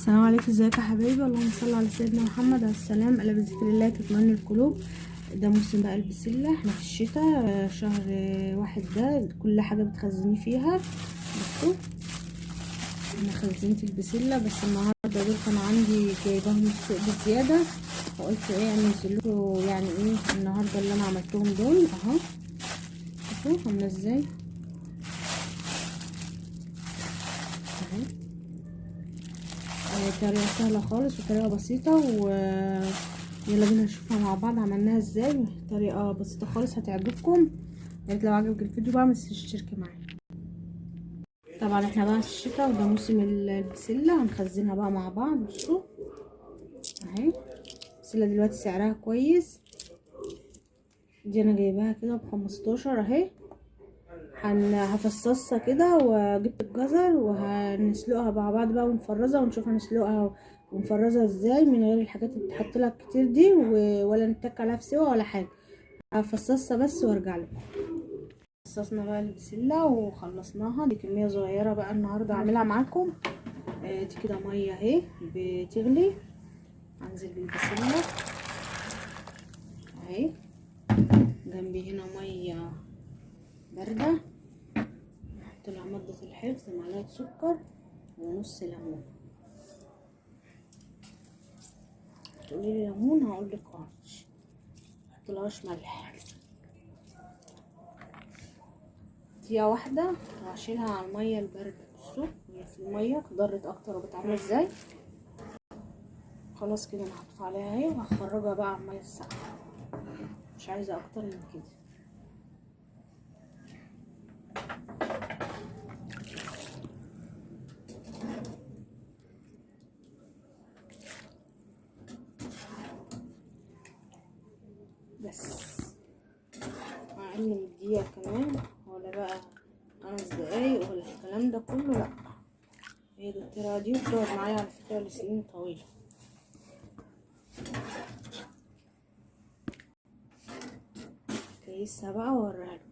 السلام عليكم، ازيكم يا حبايبي؟ اللهم صل على سيدنا محمد عليه السلام. الا بذكر الله تطمئن القلوب. ده موسم بقى البسله، احنا في الشتاء، شهر واحد ده كل حاجه بتخزني فيها. بصوا انا خزنت البسله، بس النهارده دول كانوا عندي جايباهم من السوق بزياده، فقلت ايه انزل لكم يعني ايه النهارده اللي انا عملتهم دول اهو. شوفوا عامله ازاي اهي. طريقة سهلة خالص وطريقة بسيطة، يلا بينا نشوفها مع بعض عملناها ازاي. طريقة بسيطة خالص هتعجبكم. يا ريت لو عجبك الفيديو بقى متنسيش تشتركي معايا. طبعا احنا بقى في الشتاء وده موسم البسلة، هنخزنها بقى مع بعض. بصوا اهي البسلة دلوقتي سعرها كويس، دي انا جايباها كده ب15 اهي. هفصصها كده، وجبت الجزر وهنسلقها مع بعض بقى ونفرزها ونشوف هنسلقها ونفرزها ازاي من غير الحاجات اللي بتحط لها كتير دي، ولا نتك عليها في سوا ولا حاجه. هفصصها بس وارجع لكم. فصصنا بقى البسله وخلصناها، دي كميه صغيره بقى النهارده هعملها معاكم. دي كده ميه اهي بتغلي، هنزل بالبسله اهي. جنبي هنا ميه بارده، نحط لها مادة الحفظ، معلقة سكر ونص ليمون. تقولي لي ليمون هقولك محطلهاش ملح. دقيقة واحدة وهشيلها على المية الباردة. بصوا هي في المية اتضرت اكتر وبتعمل ازاي. خلاص كده انا هطفي عليها اهي، وهخرجها بقى على المية الساقعة، مش عايزة اكتر من كده. بس اقل من دقيقة كمان، ولا بقى 5 دقايق ولا الكلام ده كله، لا هي دي الطريقة دي، وبتقعد معايا على فكرة لسنين طويلة. كيسها بقى واوريها لكم.